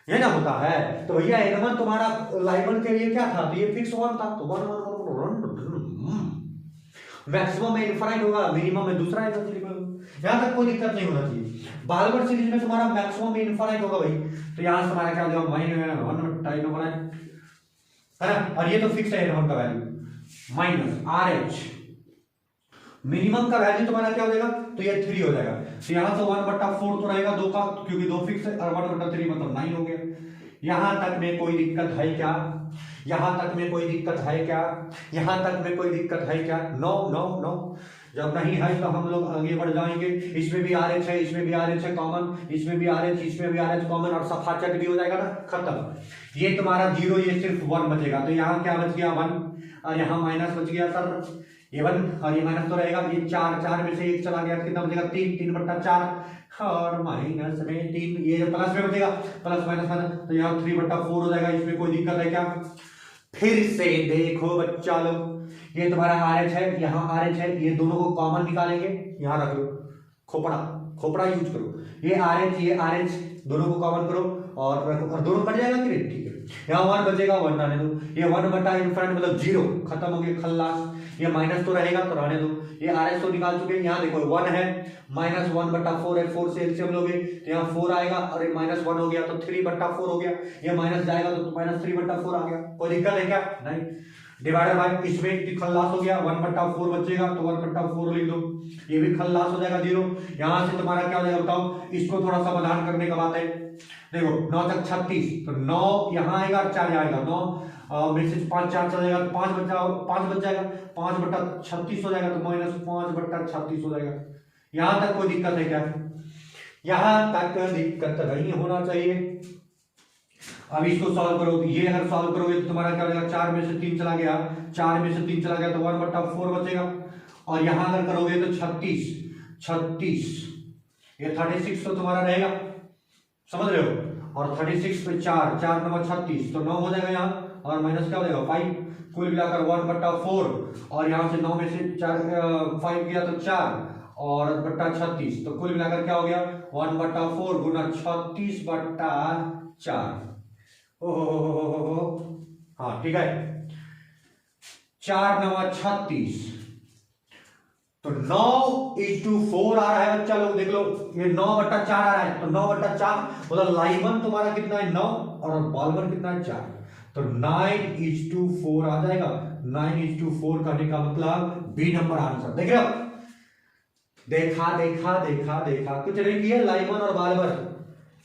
ये ना होता है। तो भैया n1 तुम्हारा लाइमन के लिए क्या था, तो ये फिक्स 1 था, तो 1 मैक्सिमम में इनफाइनाइट होगा, मिनिमम में दूसरा एनर्जी लेवल, यहां तक कोई दिक्कत नहीं होना चाहिए। बाल्मर सीरीज में तुम्हारा मैक्सिमम में इनफाइनाइट होगा भाई, तो यहां से तुम्हारा क्या हो जाएगा माइनस 1 बट्टा n1 है ना, और ये तो फिक्स है n1 का value minus R H, minimum का वैल्यू तुम्हारा क्या हो जाएगा, तो ये 3 हो जाएगा, तो यहां से 1 बट्टा 4 तो रहेगा 2 का, क्योंकि 2 फिक्स है, और 1 बट्टा 3 मतलब 9 हो गया। यहां तक में कोई दिक्कत है क्या, यहां तक में कोई दिक्कत है क्या, यहां तक में कोई दिक्कत है क्या, नो नो नो, जब नहीं है तो हम लोग आगे बढ़ जाएंगे। इसमें भी आर एच है, इसमें भी आर एच है कॉमन, इसमें भी आर एच, इसमें भी आर एच कॉमन, और सफा चट भी हो जाएगा ना, खत्म। ये तुम्हारा 0, ये सिर्फ 1 बचेगा, तो यहाँ क्या बच गया 1, और यहाँ माइनस बच गया सर ये 1, और ये माइनस तो रहेगा, ये 4 में से 1 चला गया, कितना बचेगा 3 बट्टा 4, और माइनस में 3, ये जो प्लस में बचेगा, प्लस माइनस माइनस, तो यहाँ 3 बट्टा 4 हो जाएगा, इसमें कोई दिक्कत है क्या। फिर से देखो बच्चा लोग, ये तुम्हारा आर एच है, यहाँ आर एच है, ये दोनों को कॉमन निकालेंगे, यहाँ रख लो, खोपड़ा खोपड़ा यूज करो, ये आर एच ये आर एच दोनों को कॉमन करो और रखो, और दोनों कट जाएगा कि ठीक है, यहाँ 1 बचेगा 1 रहने दो, ये 1 बटा इनफिनिट मतलब 0 खत्म हो गया खल्लास, ये माइनस तो रहेगा तो रहने दो, ये आर एच तो निकाल चुके हैं, यहाँ देखो 1 है, माइनस 1 बटा 4 है, 4 से एलसीएम लोगे तो यहाँ 4 आएगा, और ये माइनस 1 हो गया तो 3 बटा 4 हो गया, ये माइनस जाएगा तो माइनस 3 बटा 4 आ गया, कोई दिक्कत है क्या, नहीं। डिवाइडेड बाय, इसमें खल्लास हो गया, 1 बटा 4 बचेगा तो 1 बटा 4 लिख दो, ये भी खल्लास हो जाएगा 0, यहाँ से तुम्हारा क्या हो जाएगा बताओ, इसको थोड़ा समाधान करने का बात है, देखो 9 तक 36, तो 9 यहाँ आएगा और 4 आएगा, 9 में से 5 4 चला जाएगा, 5 बच जाएगा, 5 बटा 36 हो जाएगा, तो माइनस 5 बटा 36 हो जाएगा। यहाँ तक कोई दिक्कत है क्या, यहाँ तक दिक्कत नहीं होना चाहिए। अब इसको सॉल्व करो, ये अगर सॉल्व करोगे तो तुम्हारा क्या हो जाएगा, 4 में से 3 चला गया, 4 में से 3 चला गया तो 1 बटा 4 बचेगा, और यहाँ अगर करोगे तो 36 ये 36 तो तुम्हारा रहेगा, समझ रहे हो, और 36 पे 4 9 36 तो 9 हो जाएगा यहाँ, और माइनस क्या हो जाएगा 5, कुल मिलाकर 1 बट्टा 4, और यहाँ से 9 में से 5 गया तो 4 और बट्टा 36, तो कुल मिलाकर क्या हो गया 1 बट्टा 4 गुना 36 बट्टा 4, ओहो हाँ ठीक है, 4 9 36, तो 9:4 आ रहा है बच्चा लोग, देख लो ये 9/4 आ रहा है, तो 9/4 मतलब लाइमन तुम्हारा कितना है 9 और बालमन कितना है 4, तो 9:4 आ जाएगा। 9:4 करने का मतलब बी नंबर आंसर। देख रहे हो, देखा देखा देखा देखा, कुछ नहीं किया, लाइमन और बालमन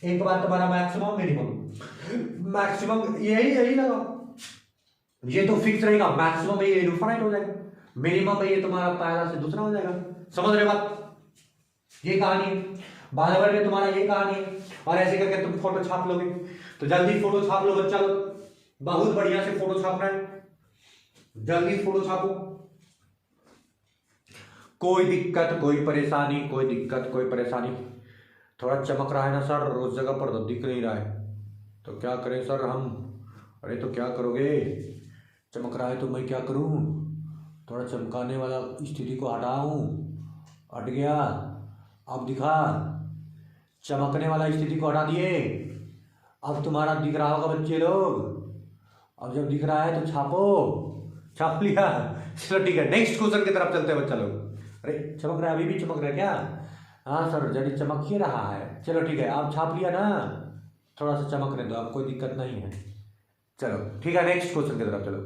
एक बार तुम्हारा मैक्सिमम मिनिमम, मैक्सिमम यही यही लगा, ये तो फिक्स रहेगा, मैक्सिमम ये इनफाइनाइट हो जाएगा, मिनिमम में ये तुम्हारा पहला से दूसरा हो जाएगा। समझ रहे बात, ये कहानी है, बालमन में तुम्हारा ये कहानी है, और ऐसे करके तुम फोटो छाप लोगे, तो जल्दी फोटो छाप लो बच्चा लोग, बहुत बढ़िया से फोटो छापना है, जल्दी फोटो छापो। कोई दिक्कत कोई परेशानी, कोई दिक्कत कोई परेशानी, थोड़ा चमक रहा है ना सर, रोज जगह पर तो दिख नहीं रहा है, तो क्या करें सर हम? अरे तो क्या करोगे, चमक रहा है तो मैं क्या करूं, थोड़ा चमकाने वाला स्थिति को हटाऊं, हट गया, अब दिखा, चमकने वाला स्थिति को हटा दिए, अब तुम्हारा दिख रहा होगा बच्चे लोग, अब जब दिख रहा है तो छापो, छाप लिया, चलो ठीक है, नेक्स्ट क्वेश्चन की तरफ चलते हैं बच्चा लोग। अरे चमक रहा है, अभी भी चमक रहा है क्या? हाँ सर जल्दी चमक ही रहा है, चलो ठीक है, आप छाप लिया ना, थोड़ा सा चमकने दो, अब कोई दिक्कत नहीं है, चलो ठीक है, नेक्स्ट क्वेश्चन की तरफ चलो।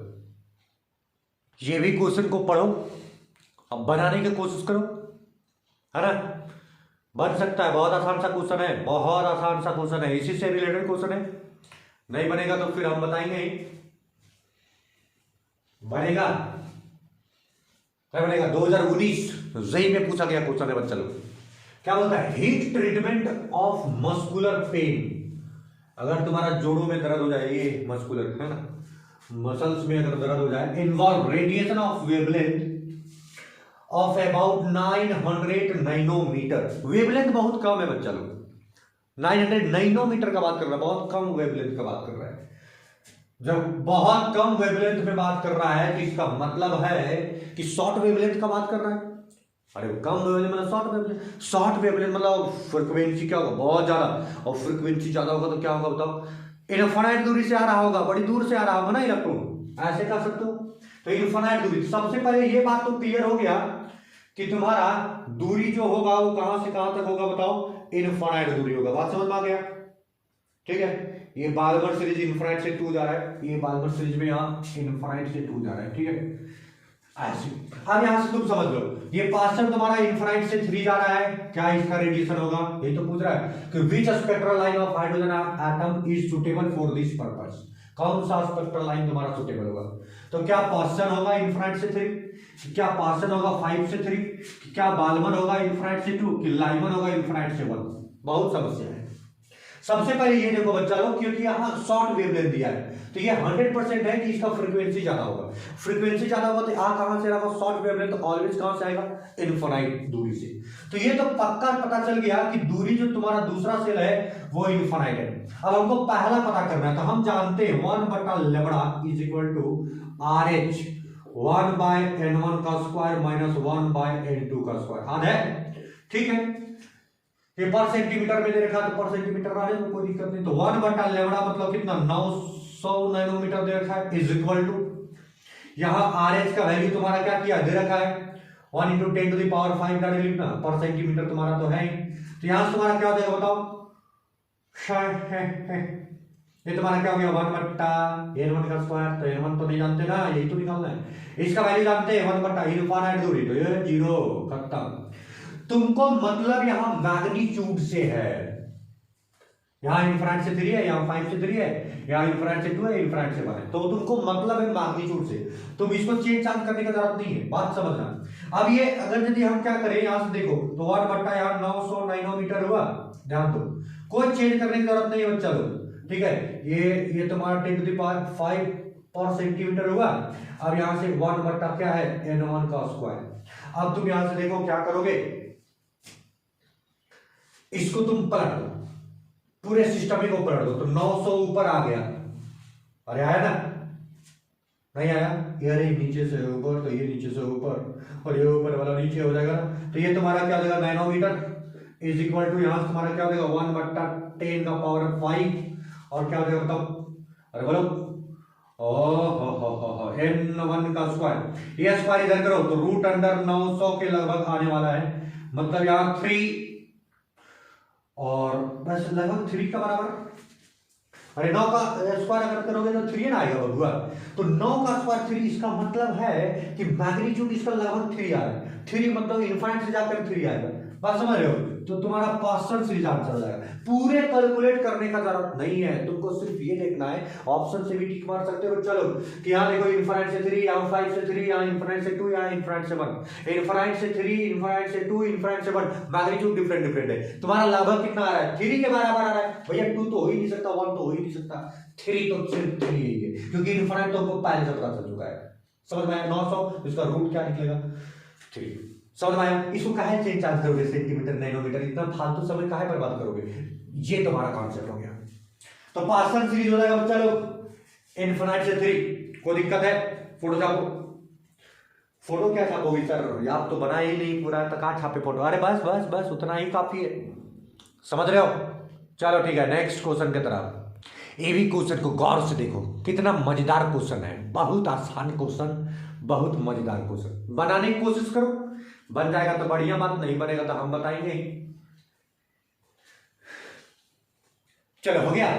ये भी क्वेश्चन को पढ़ो, अब बनाने की कोशिश करो, है ना, बन सकता है, बहुत आसान सा क्वेश्चन है, बहुत आसान सा क्वेश्चन है, इसी से रिलेटेड क्वेश्चन है, नहीं बनेगा तो फिर हम बताएंगे ही, बनेगा क्या बनेगा। 2019 जेई में पूछा गया क्वेश्चन है बच्चा लोग, क्या बोलता है, heat treatment of muscular pain, अगर तुम्हारा जोड़ों में दर्द हो जाए, ये मस्कुलर है ना, मसल्स में अगर दर्द हो जाए, involve radiation of wavelength of about 900 nanometre, wavelength बहुत कम है बच्चा लोग, 900 नैनोमीटर का बात कर रहा है, बहुत कम वेवलेंथ का बात कर रहा है। जब बहुत कम वेवलेंथ में बात कर रहा है तो इसका मतलब है कि शॉर्ट वेवलेंथ का बात कर रहा है। अरे कम वेवलेंथ मतलब शॉर्ट वेवलेंथ, शॉर्ट वेवलेंथ मतलब फ्रीक्वेंसी क्या होगा, बहुत ज्यादा, और फ्रीक्वेंसी ज्यादा होगा तो क्या होगा बताओ, इनफाइनाइट दूरी से आ रहा होगा, बड़ी दूर से आ रहा होगा ना इलेक्ट्रॉन, ऐसे कर सकते हो, तो इनफाइनाइट दूरी। सबसे पहले ये बात तो क्लियर हो गया कि तुम्हारा दूरी जो होगा वो कहां से कहां तक होगा बताओ, इनफाइनाइट दूरी होगा, बात समझ में आ गया, ठीक है। ये बालमर सीरीज इनफाइनाइट से 2 जा रहा है, ये बालमर सीरीज में यहाँ इनफाइनाइट से 2 जा रहा है, ठीक है ऐसे। अब यहां से तुम समझ लो, ये पार्शियल तुम्हारा इनफाइनाइट से 3 जा रहा है, क्या इसका रेडिएशन होगा, ये तो पूछ रहा है कि which spectral line of hydrogen atom is suitable for this purpose, कौन सा स्पेक्ट्रल लाइन तुम्हारा सुटेबल होगा, तो क्या पार्शियल होगा इनफाइनाइट से 3, क्या पार्शियल होगा 5 से 3, क्या बालमन होगा इनफाइनाइट से 2, कि लाइमन होगा इनफाइनाइट से 1, बहुत समस्या है। सबसे पहले ये देखो बच्चा लोग, क्योंकि यहाँ शॉर्ट वेवलेंथ दिया है तो ये 100% है कि इसका फ्रीक्वेंसी ज्यादा होगा, फ्रीक्वेंसी ज्यादा होगा तो आ कहां से आएगा, शॉर्ट वेवलेंथ तो ऑलवेज कहां से आएगा, इनफाइनाइट दूरी से। तो ये तो पक्का पता चल गया कि दूरी जो तुम्हारा दूसरा सेल है वो इनफाइनाइट है। अब हमको पहला पता करना है, तो हम जानते हैं 1/λ is equal to RH 1/n1 का स्क्वायर माइनस 1/n2 का स्क्वायर, हाँ है, ठीक है। ये पर सेंटीमीटर में दे रखा तो पर सेंटीमीटर रहा है तो कोई दिक्कत नहीं, तो 1/λ मतलब कितना 900 नैनोमीटर दे रखा है, इज इक्वल टू, यहां RH का वैल्यू तुम्हारा क्या किया दे रखा है 1 × 10⁵ डायरेक्ट लिखना, पर सेंटीमीटर तुम्हारा तो है ही, तो यहां से तुम्हारा क्या हो जाएगा बताओ, ये तुम्हारा क्या हो गया 1/n1 का स्क्वायर, तो n1 तो नहीं जानते ना, यही तो निकालना है, इसका वैल्यू जानते हैं 1/, इनफाइनाइट दूरी तो ये 0 खत्म। तुमको मतलब यहां मैग्नीट्यूड से है, यहां इनफाइनाइट से 3 है, यहां 5 से 3 है, यहां इनफाइनाइट से 2 है, इनफाइनाइट से 1 है, तो तुमको मतलब है मैग्नीट्यूड से, तुम इसको चेंज चांज करने की जरूरत नहीं है, बात समझना। अब ये अगर यदि हम क्या करें, यहां से देखो तो 1/, यहां 900 नैनोमीटर हुआ, ध्यान दो, कोई चेंज करने की जरूरत नहीं है बच्चा लोग, ठीक है। ये तुम्हारा 10⁵ पर सेंटीमीटर हुआ, अब यहां से 1/, क्या है n1 का स्क्वायर। अब तुम यहां से देखो क्या करोगे, इसको तुम पलट दो, पूरे सिस्टम को पलट दो, तो 900 ऊपर आ गया, अरे आया ना, नहीं आया, ये नीचे से ऊपर, तो ये नीचे से ऊपर, और ये ऊपर वाला नीचे हो जाएगा, तो ये तुम्हारा क्या हो जाएगा नैनोमीटर इज इक्वल टू, यहां से तुम्हारा क्या हो जाएगा 1/10⁵ और क्या हो जाएगा बताओ, अरे बोलो ओ n1 का स्क्वायर, ये स्क्वायर इधर करो तो रूट अंडर 900 के लगभग आने वाला है, मतलब यहां 3 और बस लगभग 3 का बराबर। अरे 9 का स्क्वायर अगर करोगे तो 3 ना आएगा बबुआ, तो 9 का स्क्वायर 3, इसका मतलब है कि मैग्नीट्यूड इसका लगभग 3 आ रहा है। 3 मतलब इनफाइनाइट से जाकर 3 आएगा, बात समझ रहे हो? तो तुम्हारा पार्शियल सीरीज आंसर हो जाएगा। पूरे कैलकुलेट करने का जरूरत नहीं है, तुमको सिर्फ ये देखना है, ऑप्शन से भी टिक मार सकते हो। चलो कि यहाँ देखो इनफाइनाइट से 3, यहाँ 5 से 3, यहाँ इनफाइनाइट से 2, यहाँ इनफाइनाइट से 1, इनफाइनाइट से 3, इनफाइनाइट से 2, इनफाइनाइट से 1, मैग्नीट्यूड डिफरेंट डिफरेंट है। तुम्हारा लगभग कितना आ रहा है? 3 के बराबर आ रहा है भैया। 2 तो हो ही नहीं सकता, 1 तो हो ही नहीं सकता, 3 तो सिर्फ 3 ही है, क्योंकि इनफाइनाइट तो हमको पहले से पता चल चुका है। समझ में आया? 900 इसका रूट क्या निकलेगा? 3। समझ में आया? इसको काहे चेंज चार्ज करोगे सेंटीमीटर नैनोमीटर, इतना फालतू समय काहे बर्बाद करोगे? ये तुम्हारा कॉन्सेप्ट हो गया। तो पार्शियल सीरीज हो जाएगा बच्चा लोग इनफिनिट से 3। कोई दिक्कत है? फोटो छापो। फोटो क्या छापोगे सर, आप तो बना ही नहीं पूरा, तो कहाँ छापे फोटो? अरे बस बस बस उतना ही काफी है, समझ रहे हो? चलो ठीक है, नेक्स्ट क्वेश्चन की तरफ। ये भी क्वेश्चन को गौर से देखो, कितना मजेदार क्वेश्चन है, बहुत आसान क्वेश्चन, बहुत मजेदार क्वेश्चन। बनाने की कोशिश करो, बन जाएगा तो बढ़िया बात, नहीं बनेगा तो हम बताएंगे। चलो हो गया।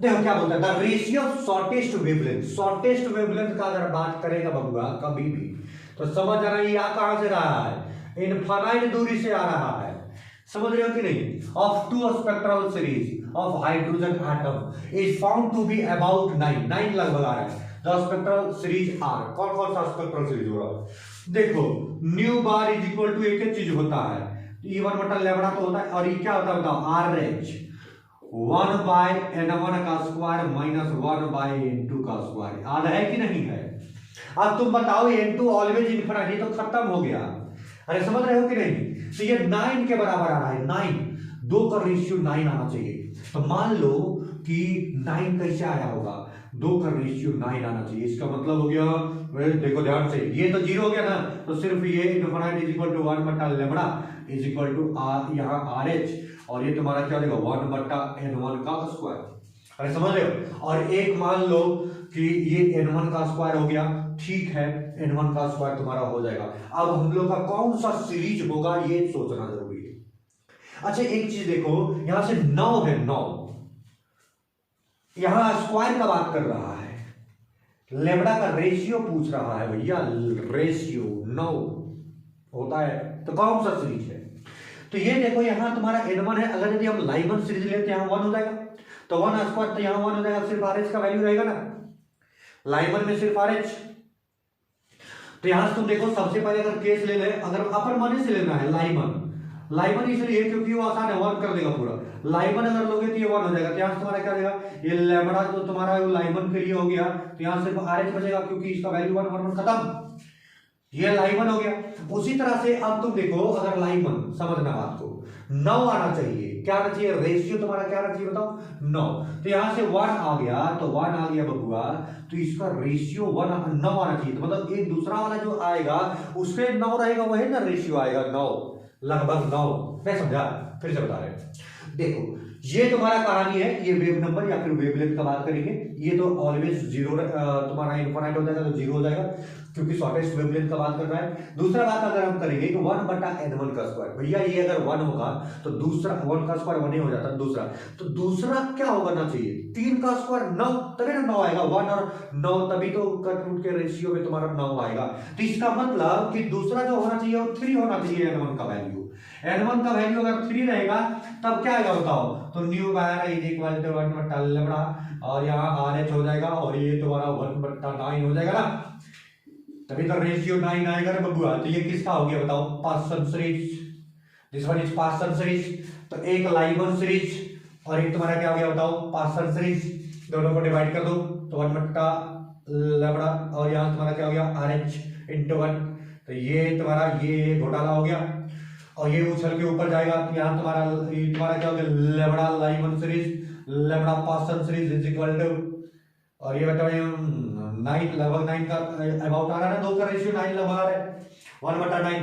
देखो क्या बोलता है, the ratio of shortest wavelength. Shortest wavelength का अगर बात करेगा बबुआ कभी भी, तो समझ रहा है यह कहां से रहा है? इनफाइनाइट दूरी से आ रहा है, समझ रहे हो कि नहीं? Of 2 spectral series of hydrogen atom is found to be about 9 लगभग आ रहा है। द स्पेक्ट्रल सीरीज आर, कौन कौन सा स्पेक्ट्रल सीरीज हो रहा है? देखो nu bar is equal to एक चीज होता है, E1 बटा लैम्ब्डा तो होता है, और ये क्या होता है बताओ? आर एच 1 बाय n1 का स्क्वायर माइनस 1 बाय n2 का स्क्वायर। आधा है कि नहीं है? अब तुम बताओ n2 ऑलवेज इनफिनिट, ये तो खत्म हो गया। अरे समझ रहे हो कि नहीं? तो ये 9 के बराबर आ रहा है, 9 2 का रेशियो 9 आना चाहिए। तो मान लो कि 9 कैसे आया होगा? 2 का रेशियो 9 आना चाहिए। इसका मतलब हो गया, देखो ध्यान से, ये तो 0 हो गया ना, तो सिर्फ ये इनफिनिट इज इक्वल टू 1 बटा lambda is equal to R, यहाँ आर एच, और ये तुम्हारा क्या देगा? 1 बटा n1 का स्क्वायर। अरे समझ रहे हो? और एक मान लो कि ये n1 का स्क्वायर हो गया, ठीक है, n1 का स्क्वायर तुम्हारा हो जाएगा। अब हम लोग का कौन सा सीरीज होगा ये सोचना जरूरी है। अच्छा एक चीज देखो, यहां से 9 है, 9 यहां स्क्वायर का बात कर रहा है, लेम्डा का रेशियो पूछ रहा है भैया, रेशियो 9 होता है, तो कौन सा सीरीज है? तो ये देखो यहां तुम्हारा n1 है, अगर यदि हम लाइमन सीरीज लेते हैं यहां 1 हो जाएगा, तो 1 स्क्वायर, तो यहां 1 हो जाएगा, सिर्फ आरएच का वैल्यू रहेगा ना, लाइमन में सिर्फ आरएच। तो यहां से तुम देखो, सबसे पहले अगर केस ले ले, अगर अपर मनी से लेना है लाइमन, लाइमन इसलिए क्योंकि वो आसान है, 1 कर देगा पूरा। लाइमन अगर लोगे तो ये 1 हो जाएगा, तो यहां से तुम्हारा क्या देगा? ये लैम्ब्डा जो तुम्हारा लाइमन के लिए हो गया, तो यहां सिर्फ आरएच बचेगा क्योंकि इसका वैल्यू 1 1 खत्म, ये लाइमन हो गया। उसी तरह से अब तुम देखो, अगर लाइमन, समझना बात को, 9 आना चाहिए, क्या आना चाहिए? रेशियो तुम्हारा क्या आना चाहिए बताओ? 9। तो यहां से 1 आ गया, तो 1 आ गया बबुआ, तो इसका रेशियो 9 आना चाहिए। तो मतलब एक दूसरा वाला जो आएगा उसके 9 रहेगा, वही ना रेशियो आएगा 9, लगभग 9। मैं समझा, फिर से बता रहे हैं। देखो ये तुम्हारा कहानी है, ये वेव नंबर या फिर वेवलेंथ का बात करेंगे, ये तो ऑलवेज 0 तुम्हारा इनफिनिट हो जाएगा, तो 0 हो जाएगा क्योंकि शॉर्टेस्ट वेवलेंथ का बात कर रहा है। दूसरा बात अगर हम करेंगे कि 1 बटा n1 का स्क्वायर, भैया ये अगर 1 होगा तो दूसरा 1 का स्क्वायर 1 ही हो जाता है, दूसरा तो दूसरा क्या होना चाहिए? 3 का स्क्वायर 9, तभी ना 9 आएगा, 1 और 9 तभी तो कट रूट के रेशियो में तुम्हारा 9 आएगा। तो इसका मतलब कि दूसरा जो होना चाहिए वो 3 होना चाहिए, n1 का वैल्यू। n1 का वैल्यू अगर 3 रहेगा तब क्या आएगा बताओ? तो nu bar is equal to 1 बटा लैम्ब्डा, और यहाँ आरएच हो जाएगा, और ये तुम्हारा 1 बटा 9 हो जाएगा ना, तभी तो रेशियो 9 आएगा ना बबुआ। तो ये किसका हो गया बताओ? Partial series, this one is partial series. तो एक लाइमन सीरीज और एक तुम्हारा क्या हो गया बताओ? Partial series. दोनों को डिवाइड कर दो तो 1 बटा लैम्ब्डा, और यहाँ तुम्हारा क्या हो गया? RH into 1। तो ये तुम्हारा ये घोटाला हो गया, और ये उछल के ऊपर जाएगा, तो यहाँ तुम्हारा क्या हो गया? लैम्ब्डा लाइमन सीरीज, लैम्ब्डा पार्शियल सीरीज इज इक्वल टू, और ये बताओ 9, लगभग 9 का अबाउट आ रहा है ना, 2 का रेशियो 9 लगभग आ रहा है, 1 बटा 9।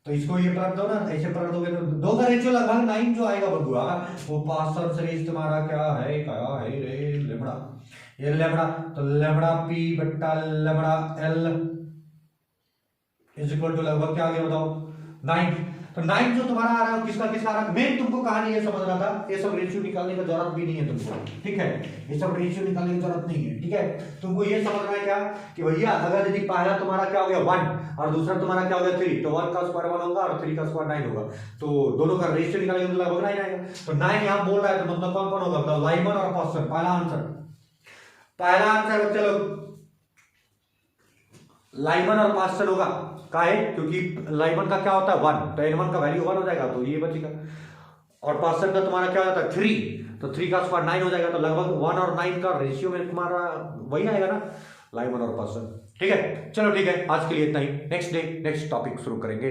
तो इसको ये पलट दो ना, ऐसे पलट दोगे तो 2 का रेशियो लगभग 9 जो आएगा बबुआ, वो पार्शियल सीरीज तुम्हारा क्या है रे लैम्ब्डा, ये लेमड़ा, तो लेमड़ा पी बट्टा lambda L is equal to लगभग क्या आ गया बताओ 9। तो 9 जो तुम्हारा आ रहा है किसका किसका आ रहा है, मेन तुमको कहानी ये समझना था, ये सब रेशियो निकालने की जरूरत भी नहीं है तुमको, ठीक है, ये सब रेशियो निकालने की जरूरत नहीं है, ठीक है। तुमको ये समझना है क्या कि भैया अगर यदि पहला तुम्हारा क्या हो गया 1 और दूसरा तुम्हारा क्या हो गया 3, तो 1 का स्क्वायर 1 होगा और 3 का स्क्वायर 9 होगा, तो दोनों का रेशियो निकालेंगे तो लगभग 9 आएगा। तो 9 यहां बोल रहा है तो मतलब कौन कौन होगा बताओ, लाइमन और पास्टर। पहला आंसर बच्चे लोग लाइमन और पास्टर होगा, काहे क्योंकि लाइमन का क्या होता है 1, तो n1 का वैल्यू 1 हो जाएगा तो ये बचेगा, और पास्टर का तुम्हारा क्या हो जाता है 3, तो 3 का स्क्वायर 9 हो जाएगा, तो लगभग 1 और 9 का रेशियो में तुम्हारा वही आएगा ना, लाइमन और पास्टर। ठीक है, चलो ठीक है, आज के लिए इतना ही, नेक्स्ट डे नेक्स्ट टॉपिक शुरू करेंगे।